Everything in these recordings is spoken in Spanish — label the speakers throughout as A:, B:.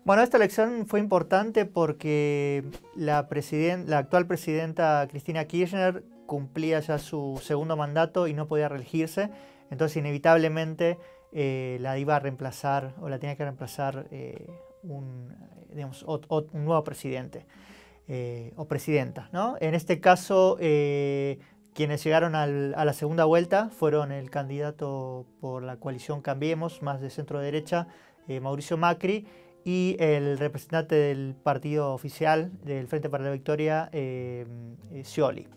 A: Bueno, esta elección fue importante porque la actual presidenta Cristina Kirchner cumplía ya su segundo mandato y no podía reelegirse, entonces inevitablemente la iba a reemplazar o la tenía que reemplazar un nuevo presidente o presidenta, ¿no? En este caso, quienes llegaron a la segunda vuelta fueron el candidato por la coalición Cambiemos, más de centro derecha, Mauricio Macri, y el representante del partido oficial del Frente para la Victoria, Scioli.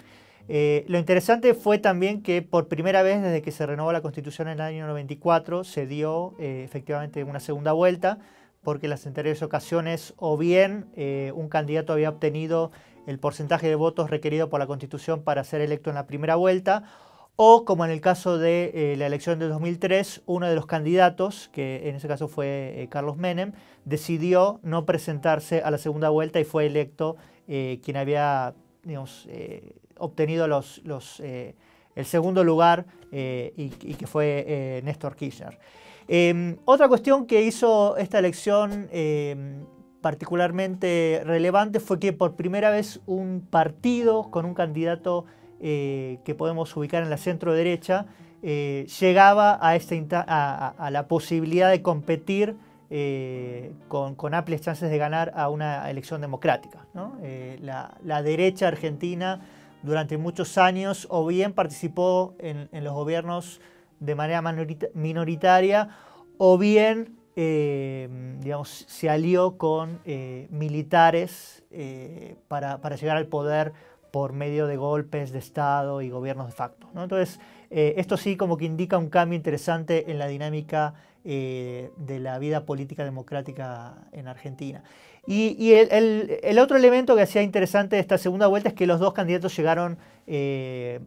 A: Lo interesante fue también que por primera vez desde que se renovó la Constitución en el año 94 se dio efectivamente una segunda vuelta, porque en las anteriores ocasiones o bien un candidato había obtenido el porcentaje de votos requerido por la Constitución para ser electo en la primera vuelta, o como en el caso de la elección de 2003, uno de los candidatos, que en ese caso fue Carlos Menem, decidió no presentarse a la segunda vuelta y fue electo quien había, digamos, obtenido el segundo lugar y que fue Néstor Kirchner. Otra cuestión que hizo esta elección particularmente relevante fue que por primera vez un partido con un candidato que podemos ubicar en la centro derecha llegaba a la posibilidad de competir con amplias chances de ganar a una elección democrática, ¿no? La derecha argentina durante muchos años o bien participó en los gobiernos de manera minoritaria o bien digamos, se alió con militares para llegar al poder por medio de golpes de Estado y gobiernos de facto, ¿no? Entonces, esto sí como que indica un cambio interesante en la dinámica de la vida política democrática en Argentina. Y el otro elemento que hacía interesante esta segunda vuelta es que los dos candidatos llegaron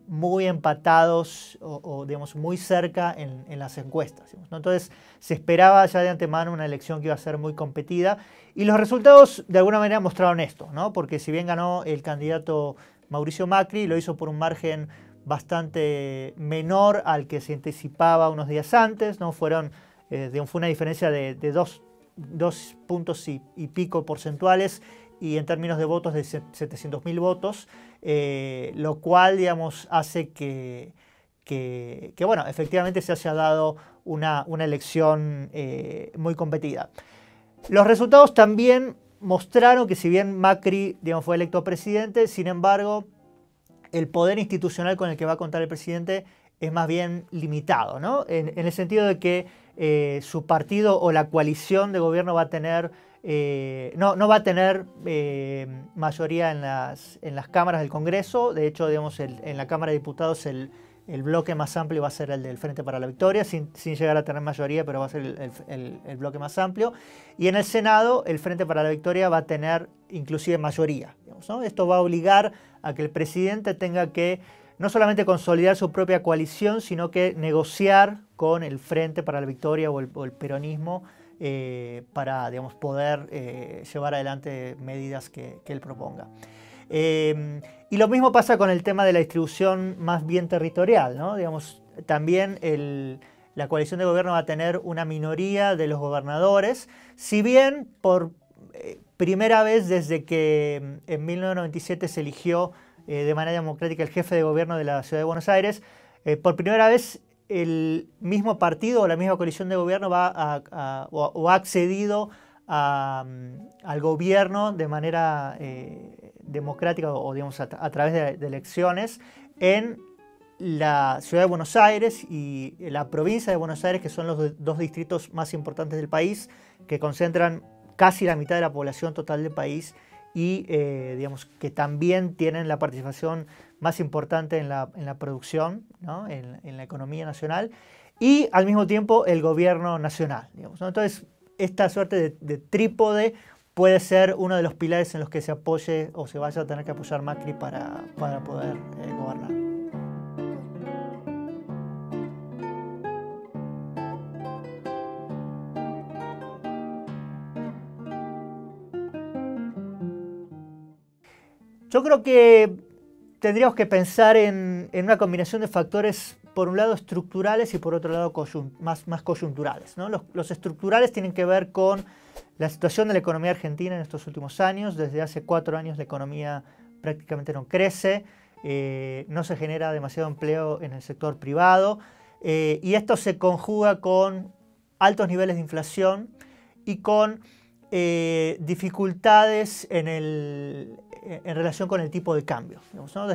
A: muy empatados o digamos, muy cerca en las encuestas, digamos, ¿no? Entonces se esperaba ya de antemano una elección que iba a ser muy competida y los resultados de alguna manera mostraron esto, ¿no? Porque si bien ganó el candidato Mauricio Macri, lo hizo por un margen bastante menor al que se anticipaba unos días antes, ¿no? Fue una diferencia de dos puntos y pico porcentuales y en términos de votos de 700.000 votos, lo cual, digamos, hace que bueno, efectivamente se haya dado una elección muy competida. Los resultados también mostraron que si bien Macri, digamos, fue electo presidente, sin embargo, el poder institucional con el que va a contar el presidente es más bien limitado, ¿no? En el sentido de que su partido o la coalición de gobierno va a tener, no va a tener mayoría en las cámaras del Congreso. De hecho, digamos, en la Cámara de Diputados el bloque más amplio va a ser el del Frente para la Victoria, sin llegar a tener mayoría, pero va a ser el bloque más amplio. Y en el Senado, el Frente para la Victoria va a tener inclusive mayoría, digamos, ¿no? Esto va a obligar a que el presidente tenga que no solamente consolidar su propia coalición, sino que negociar con el Frente para la Victoria o el peronismo para, digamos, poder llevar adelante medidas que él proponga. Y lo mismo pasa con el tema de la distribución más bien territorial, ¿no? Digamos, también la coalición de gobierno va a tener una minoría de los gobernadores, si bien por primera vez desde que en 1997 se eligió de manera democrática el jefe de gobierno de la Ciudad de Buenos Aires, por primera vez el mismo partido o la misma coalición de gobierno ha accedido al gobierno de manera democrática o digamos a través de elecciones en la Ciudad de Buenos Aires y la provincia de Buenos Aires, que son los dos distritos más importantes del país, que concentran casi la mitad de la población total del país y digamos que también tienen la participación más importante en la producción, ¿no? en la economía nacional y al mismo tiempo el gobierno nacional, digamos, ¿no? Entonces esta suerte de trípode puede ser uno de los pilares en los que se apoye o se vaya a tener que apoyar Macri para poder gobernar. Yo creo que tendríamos que pensar en una combinación de factores por un lado estructurales y por otro lado más coyunturales, ¿no? Los estructurales tienen que ver con la situación de la economía argentina en estos últimos años. Desde hace 4 años la economía prácticamente no crece, no se genera demasiado empleo en el sector privado, y esto se conjuga con altos niveles de inflación y con dificultades en relación con el tipo de cambio. Digamos, ¿no?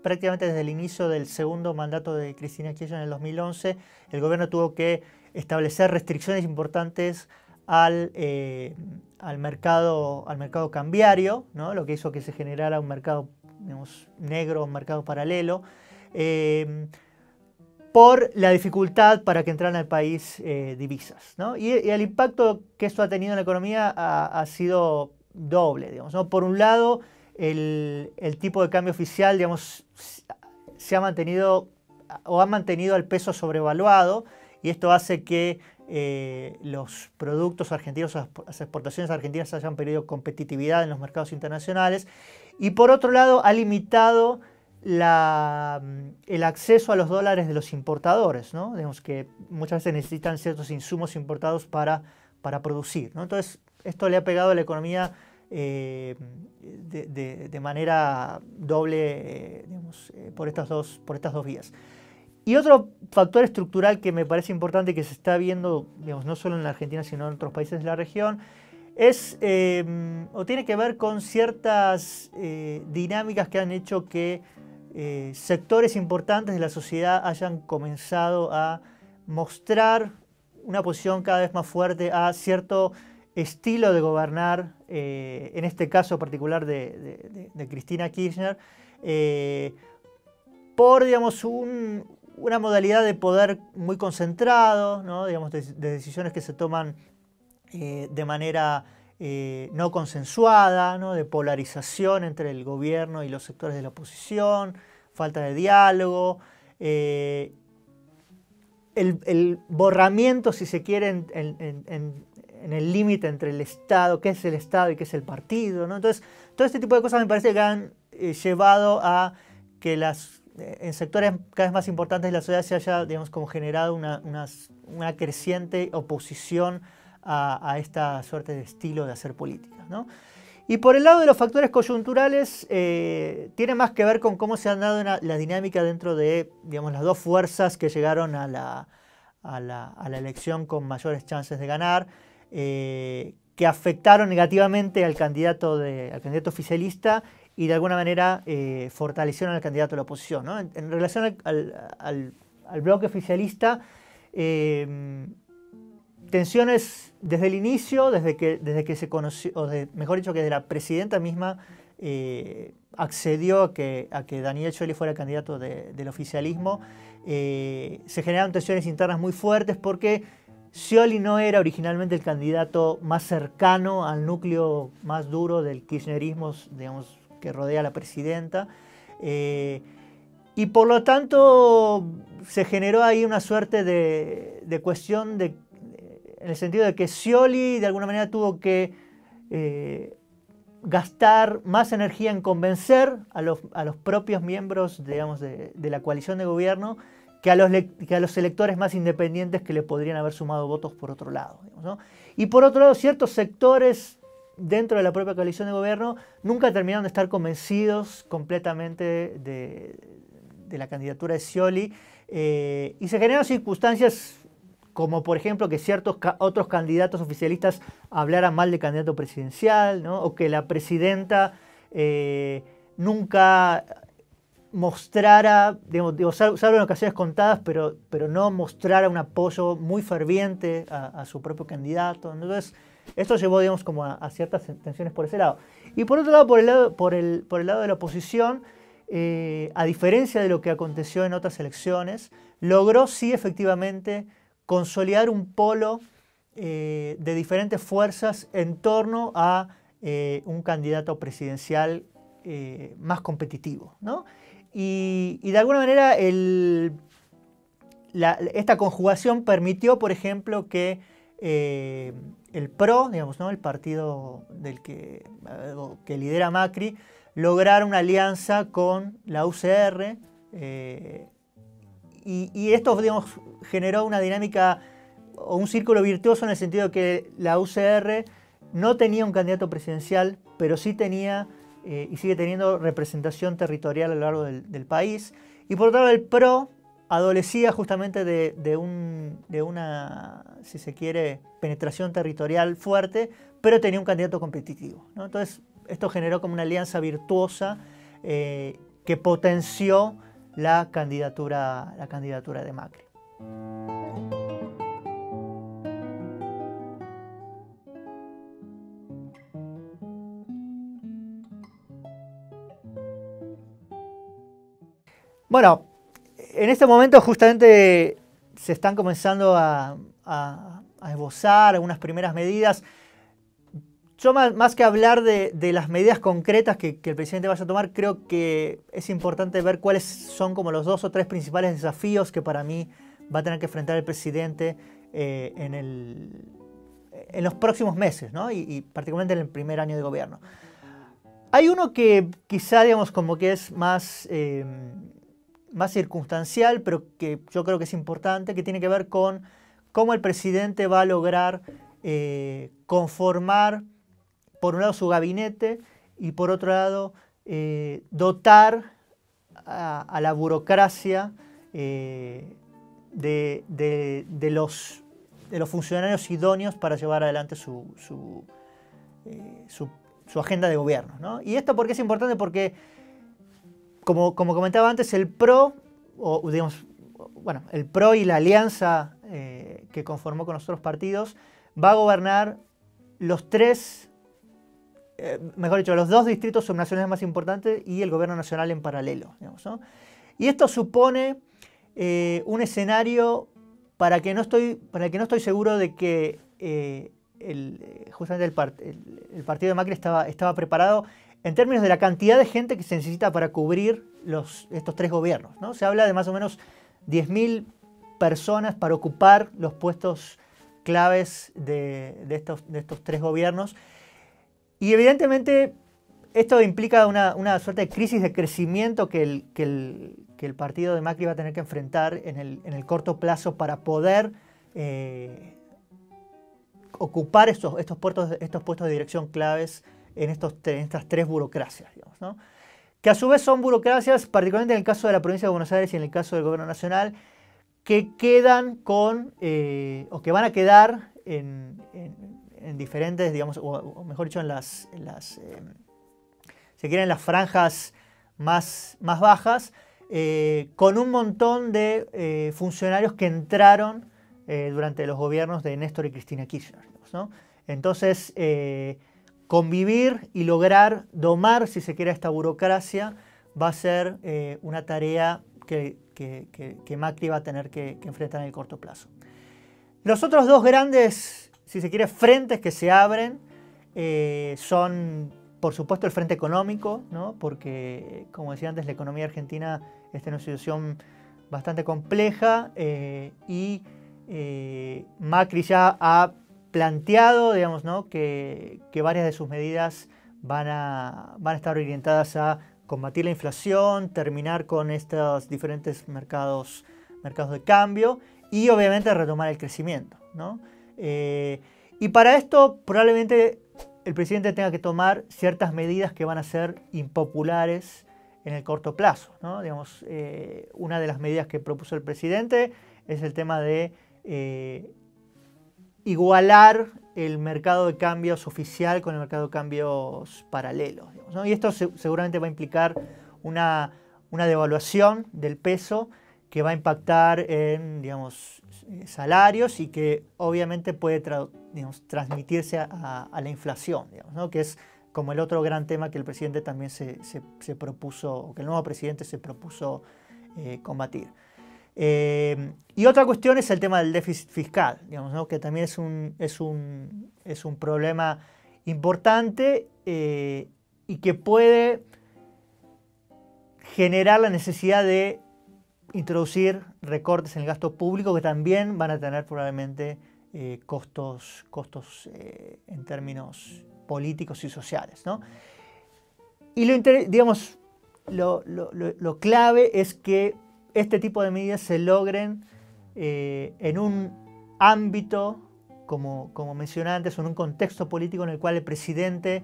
A: Prácticamente desde el inicio del segundo mandato de Cristina Kirchner en el 2011, el gobierno tuvo que establecer restricciones importantes al mercado cambiario, ¿no? Lo que hizo que se generara un mercado, digamos, negro, un mercado paralelo, por la dificultad para que entraran al país divisas, ¿no? Y el impacto que esto ha tenido en la economía ha sido doble, digamos, ¿no? Por un lado, el tipo de cambio oficial, digamos, se ha mantenido o ha mantenido al peso sobrevaluado, y esto hace que los productos argentinos, las exportaciones argentinas hayan perdido competitividad en los mercados internacionales, y por otro lado ha limitado el acceso a los dólares de los importadores, ¿no? Digamos que muchas veces necesitan ciertos insumos importados para producir, ¿no? Entonces esto le ha pegado a la economía de manera doble, digamos, por estas dos vías. Y otro factor estructural que me parece importante, que se está viendo, digamos, no solo en la Argentina sino en otros países de la región, es o tiene que ver con ciertas dinámicas que han hecho que sectores importantes de la sociedad hayan comenzado a mostrar una posición cada vez más fuerte a cierto estilo de gobernar, en este caso particular de Cristina Kirchner, por, digamos, una modalidad de poder muy concentrado, ¿no? Digamos, de decisiones que se toman de manera no consensuada, ¿no? De polarización entre el gobierno y los sectores de la oposición, falta de diálogo, el borramiento, si se quiere, en el límite entre el Estado, qué es el Estado y qué es el partido, ¿no? Entonces, todo este tipo de cosas me parece que han llevado a que en sectores cada vez más importantes de la sociedad se haya, digamos, como generado una creciente oposición a esta suerte de estilo de hacer política, ¿no? Y por el lado de los factores coyunturales, tiene más que ver con cómo se han dado la dinámica dentro de, digamos, las dos fuerzas que llegaron a la elección con mayores chances de ganar, que afectaron negativamente al candidato oficialista y de alguna manera fortalecieron al candidato de la oposición, ¿no? En relación al bloque oficialista, tensiones desde el inicio, desde que se conoció, mejor dicho, que desde la presidenta misma accedió a que Daniel Scioli fuera candidato del oficialismo, se generaron tensiones internas muy fuertes porque Scioli no era originalmente el candidato más cercano al núcleo más duro del kirchnerismo, digamos, que rodea a la presidenta, y por lo tanto se generó ahí una suerte de cuestión en el sentido de que Scioli de alguna manera tuvo que gastar más energía en convencer a los propios miembros, digamos, de la coalición de gobierno que a los electores más independientes que le podrían haber sumado votos por otro lado, digamos, ¿no? Y por otro lado, ciertos sectores dentro de la propia coalición de gobierno nunca terminaron de estar convencidos completamente de la candidatura de Scioli, y se generaron circunstancias como, por ejemplo, que ciertos otros candidatos oficialistas hablaran mal del candidato presidencial, ¿no? O que la presidenta nunca mostrara, salvo en ocasiones contadas, pero no mostrara un apoyo muy ferviente a su propio candidato. Entonces, esto llevó, digamos, como a ciertas tensiones por ese lado. Y por otro lado, por el lado de la oposición, a diferencia de lo que aconteció en otras elecciones, logró sí efectivamente consolidar un polo de diferentes fuerzas en torno a un candidato presidencial más competitivo, ¿no? Y de alguna manera esta conjugación permitió, por ejemplo, que el PRO, digamos, ¿no? El partido que lidera Macri, lograra una alianza con la UCR, y esto, digamos, generó una dinámica o un círculo virtuoso en el sentido de que la UCR no tenía un candidato presidencial, pero sí tenía y sigue teniendo representación territorial a lo largo del país. Y por otro lado, el PRO adolecía justamente de una, si se quiere, penetración territorial fuerte, pero tenía un candidato competitivo, ¿no? Entonces, esto generó como una alianza virtuosa que potenció la candidatura de Macri. Bueno, en este momento justamente se están comenzando a esbozar algunas primeras medidas. Yo más que hablar de las medidas concretas que el presidente vaya a tomar, creo que es importante ver cuáles son como los 2 o 3 principales desafíos que para mí va a tener que enfrentar el presidente en los próximos meses, ¿no? y particularmente en el primer año de gobierno. Hay uno que quizá, digamos, como que es más circunstancial, pero que yo creo que es importante, que tiene que ver con cómo el presidente va a lograr conformar, por un lado, su gabinete y por otro lado, dotar a la burocracia de los funcionarios idóneos para llevar adelante su agenda de gobierno, ¿no? ¿Y esto por qué es importante? Porque como comentaba antes, el PRO, o digamos, bueno, el PRO y la alianza que conformó con los otros partidos, va a gobernar los 3, mejor dicho, los 2 distritos subnacionales más importantes y el gobierno nacional en paralelo, digamos, ¿no? Y esto supone un escenario para el que no estoy seguro de que justamente el partido de Macri estaba preparado en términos de la cantidad de gente que se necesita para cubrir estos 3 gobiernos, ¿no? Se habla de más o menos 10.000 personas para ocupar los puestos claves de estos 3 gobiernos. Y evidentemente esto implica una suerte de crisis de crecimiento que el partido de Macri va a tener que enfrentar en el corto plazo para poder ocupar estos puestos de dirección claves en estas 3 burocracias, digamos, ¿no? Que a su vez son burocracias, particularmente en el caso de la provincia de Buenos Aires y en el caso del gobierno nacional, que quedan o que van a quedar en diferentes, digamos, o mejor dicho, en las franjas más bajas, con un montón de funcionarios que entraron durante los gobiernos de Néstor y Cristina Kirchner, digamos, ¿no? Entonces, convivir y lograr domar, si se quiere, esta burocracia va a ser una tarea que Macri va a tener que enfrentar en el corto plazo. Los otros 2 grandes, si se quiere, frentes que se abren son, por supuesto, el frente económico, ¿no? Porque, como decía antes, la economía argentina está en una situación bastante compleja y Macri ya ha planteado, digamos, ¿no? que varias de sus medidas van a estar orientadas a combatir la inflación, terminar con estos diferentes mercados de cambio y obviamente retomar el crecimiento, ¿no? Y para esto probablemente el presidente tenga que tomar ciertas medidas que van a ser impopulares en el corto plazo, ¿no? Digamos, una de las medidas que propuso el presidente es el tema de igualar el mercado de cambios oficial con el mercado de cambios paralelos, digamos, ¿no? Y esto seguramente va a implicar una devaluación del peso que va a impactar en, digamos, salarios y que obviamente puede transmitirse a la inflación, digamos, ¿no? Que es como el otro gran tema que el presidente también se propuso, o que el nuevo presidente se propuso combatir. Y otra cuestión es el tema del déficit fiscal, digamos, ¿no? Que también es un problema importante y que puede generar la necesidad de introducir recortes en el gasto público que también van a tener probablemente costos en términos políticos y sociales, ¿no? Y lo clave es que este tipo de medidas se logren en un ámbito, como mencioné antes, en un contexto político en el cual el presidente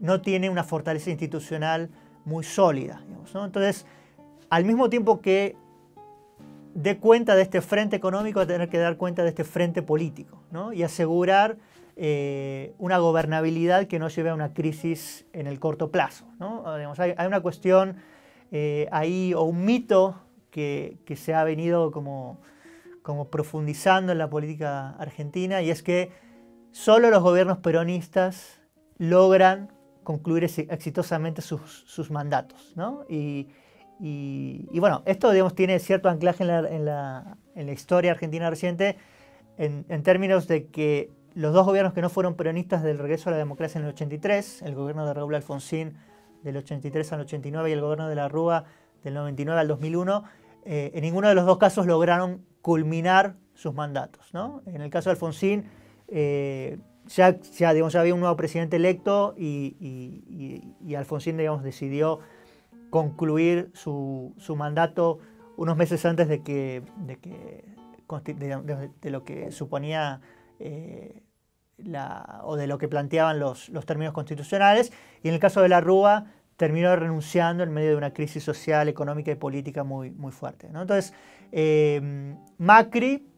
A: no tiene una fortaleza institucional muy sólida, digamos, ¿no? Entonces, al mismo tiempo que dé cuenta de este frente económico, va a tener que dar cuenta de este frente político, ¿no? Y asegurar una gobernabilidad que no lleve a una crisis en el corto plazo, ¿no? Digamos, hay una cuestión ahí, o un mito que se ha venido como profundizando en la política argentina, y es que solo los gobiernos peronistas logran concluir exitosamente sus mandatos, ¿no? Y bueno, esto, digamos, tiene cierto anclaje en la historia argentina reciente, en términos de que los dos gobiernos que no fueron peronistas del regreso a la democracia en el 83, el gobierno de Raúl Alfonsín del 83 al 89 y el gobierno de la Rúa del 99 al 2001, en ninguno de los dos casos lograron culminar sus mandatos, ¿no? En el caso de Alfonsín, ya había un nuevo presidente electo y Alfonsín, digamos, decidió concluir su mandato unos meses antes de lo que suponía o de lo que planteaban los términos constitucionales, y en el caso de la Rúa terminó renunciando en medio de una crisis social, económica y política muy, muy fuerte, ¿no? Entonces, Macri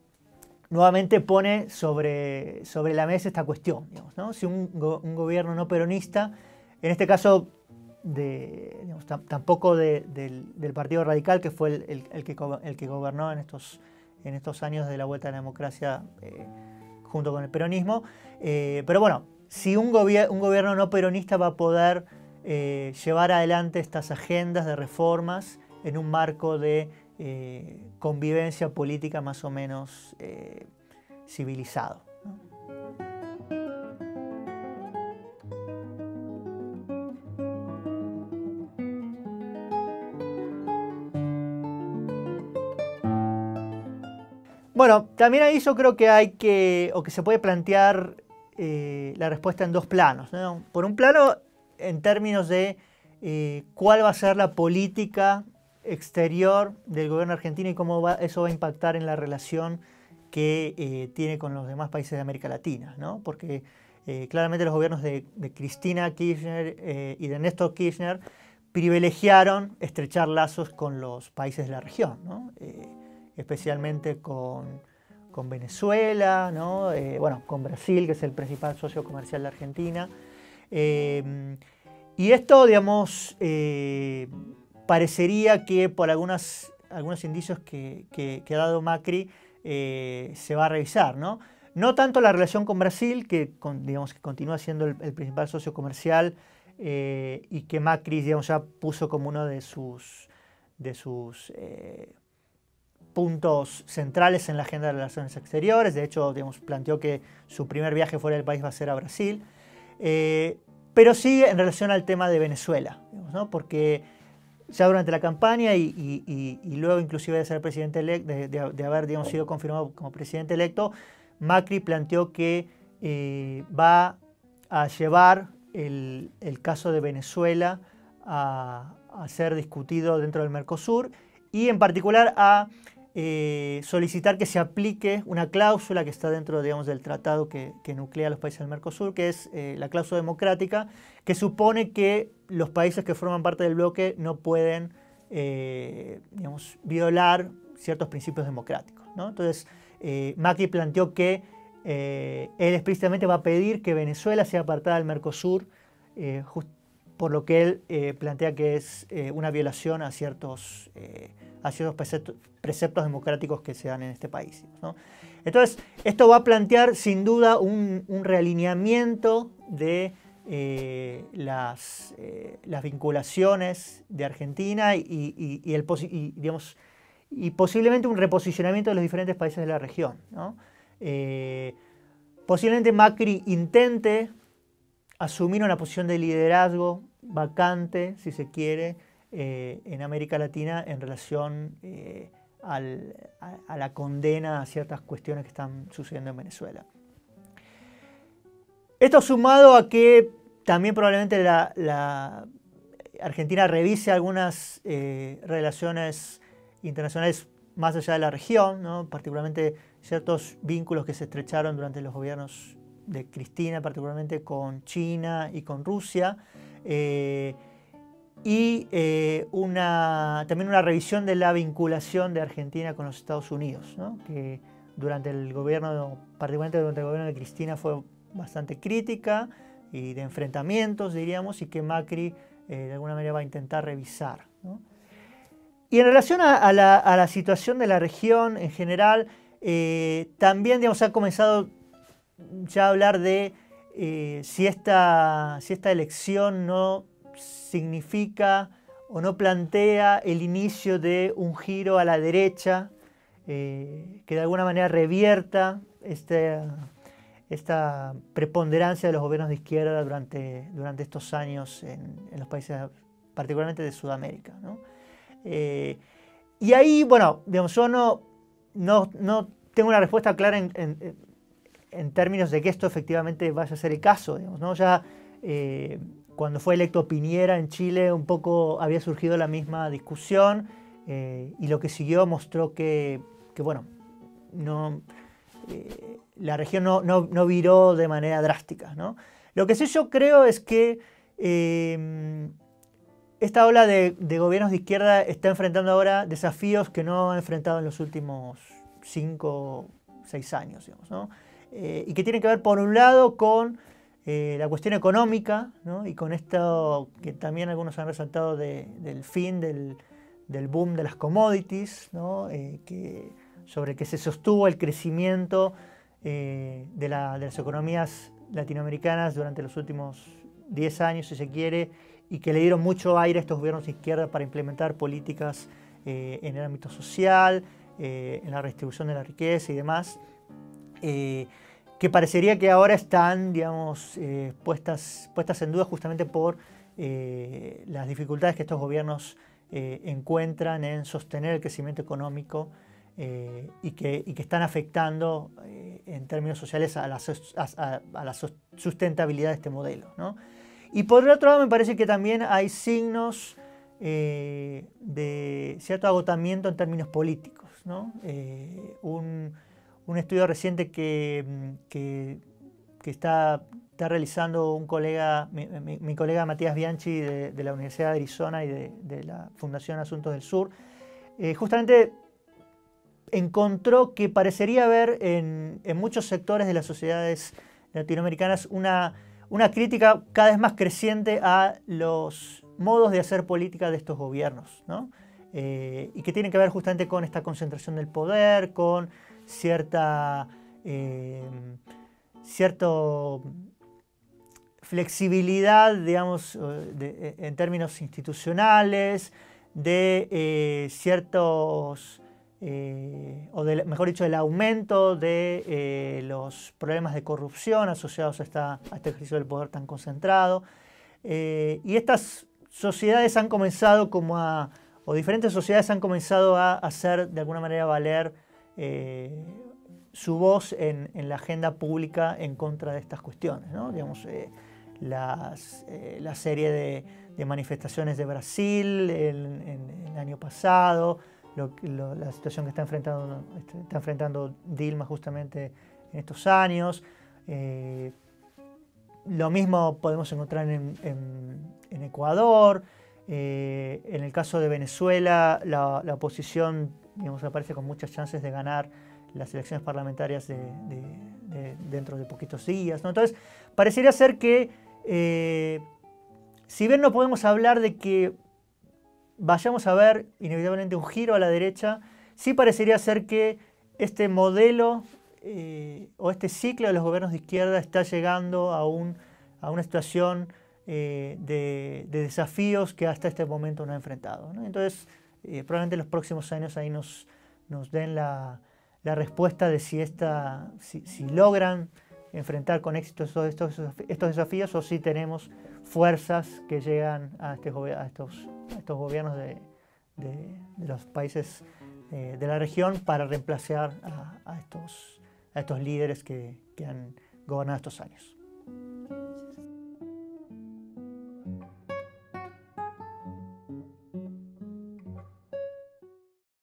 A: nuevamente pone sobre la mesa esta cuestión, digamos, ¿no? Si un gobierno no peronista, en este caso tampoco del Partido Radical, que fue el que gobernó en estos años de la vuelta a la democracia junto con el peronismo, pero bueno, si un gobierno no peronista va a poder llevar adelante estas agendas de reformas en un marco de convivencia política más o menos civilizado, ¿no? Bueno, también ahí yo creo que que se puede plantear la respuesta en dos planos, ¿no? Por un plano, en términos de cuál va a ser la política exterior del gobierno argentino y cómo eso va a impactar en la relación que tiene con los demás países de América Latina, ¿no? Porque claramente los gobiernos de Cristina Kirchner y de Néstor Kirchner privilegiaron estrechar lazos con los países de la región, ¿no? Especialmente con Venezuela, ¿no? Bueno, con Brasil, que es el principal socio comercial de Argentina. Y esto, digamos, parecería que por algunos indicios que ha dado Macri se va a revisar, ¿no? No tanto la relación con Brasil, digamos, que continúa siendo el principal socio comercial y que Macri, digamos, ya puso como uno de sus puntos centrales en la agenda de relaciones exteriores. De hecho, digamos, planteó que su primer viaje fuera del país va a ser a Brasil. Pero sí en relación al tema de Venezuela, digamos, ¿no? Porque ya durante la campaña y luego inclusive de ser presidente electo, de haber, digamos, sido confirmado como presidente electo, Macri planteó que va a llevar el caso de Venezuela a ser discutido dentro del Mercosur y en particular a solicitar que se aplique una cláusula que está dentro, digamos, del tratado que nuclea a los países del Mercosur, que es la cláusula democrática, que supone que los países que forman parte del bloque no pueden, digamos, violar ciertos principios democráticos, ¿no? Entonces, Macri planteó que él explícitamente va a pedir que Venezuela sea apartada del Mercosur, por lo que él plantea que es una violación a ciertos preceptos democráticos que se dan en este país, ¿no? Entonces, esto va a plantear sin duda un realineamiento de las vinculaciones de Argentina digamos, y posiblemente un reposicionamiento de los diferentes países de la región, ¿no? Posiblemente Macri intente asumir una posición de liderazgo vacante, si se quiere, en América Latina en relación a la condena a ciertas cuestiones que están sucediendo en Venezuela. Esto sumado a que también probablemente la Argentina revise algunas relaciones internacionales más allá de la región, ¿no? Particularmente ciertos vínculos que se estrecharon durante los gobiernos de Cristina, particularmente con China y con Rusia, también una revisión de la vinculación de Argentina con los Estados Unidos, ¿no? Que durante el gobierno, particularmente durante el gobierno de Cristina, fue bastante crítica y de enfrentamientos, diríamos, y que Macri de alguna manera va a intentar revisar, ¿no? Y en relación a la situación de la región en general, también, digamos, ha comenzado ya a hablar de si esta elección no significa o no plantea el inicio de un giro a la derecha que de alguna manera revierta esta preponderancia de los gobiernos de izquierda durante estos años en los países, particularmente de Sudamérica, ¿no? Y ahí, bueno, digamos, yo no tengo una respuesta clara en términos de que esto efectivamente vaya a ser el caso, digamos, ¿no? Ya cuando fue electo Piñera en Chile un poco había surgido la misma discusión y lo que siguió mostró que bueno, la región no viró de manera drástica, ¿no? Lo que sí yo creo es que esta ola de gobiernos de izquierda está enfrentando ahora desafíos que no ha enfrentado en los últimos 5 o 6 años, digamos, ¿no? Y que tienen que ver, por un lado, con la cuestión económica, ¿no? Y con esto que también algunos han resaltado del fin del boom de las commodities, ¿no? Sobre que se sostuvo el crecimiento de las economías latinoamericanas durante los últimos 10 años, si se quiere, y que le dieron mucho aire a estos gobiernos de izquierda para implementar políticas en el ámbito social, en la redistribución de la riqueza y demás, que parecería que ahora están, digamos, puestas en duda justamente por las dificultades que estos gobiernos encuentran en sostener el crecimiento económico y que están afectando en términos sociales a la sustentabilidad de este modelo, ¿no? Y por el otro lado me parece que también hay signos de cierto agotamiento en términos políticos, ¿no? Un estudio reciente que está realizando un colega, mi colega Matías Bianchi de la Universidad de Arizona y de la Fundación Asuntos del Sur, justamente encontró que parecería haber en muchos sectores de las sociedades latinoamericanas una crítica cada vez más creciente a los modos de hacer política de estos gobiernos, ¿no? Y que tienen que ver justamente con esta concentración del poder, con cierta flexibilidad, digamos, en términos institucionales, de ciertos, mejor dicho, el aumento de los problemas de corrupción asociados a este ejercicio del poder tan concentrado. Y estas sociedades han comenzado o diferentes sociedades han comenzado a hacer de alguna manera valer su voz en la agenda pública en contra de estas cuestiones, ¿no? Digamos, la serie de manifestaciones de Brasil el año pasado, la situación que está enfrentando Dilma justamente en estos años. Lo mismo podemos encontrar en Ecuador. En el caso de Venezuela, la oposición, digamos, aparece con muchas chances de ganar las elecciones parlamentarias dentro de poquitos días, ¿no? Entonces, parecería ser que, si bien no podemos hablar de que vayamos a ver inevitablemente un giro a la derecha, sí parecería ser que este modelo o este ciclo de los gobiernos de izquierda está llegando a una situación de desafíos que hasta este momento no ha enfrentado, ¿no? Entonces, probablemente en los próximos años ahí nos den la respuesta de si logran enfrentar con éxito estos desafíos o si tenemos fuerzas que llegan a estos gobiernos de los países de la región para reemplazar a estos líderes que han gobernado estos años.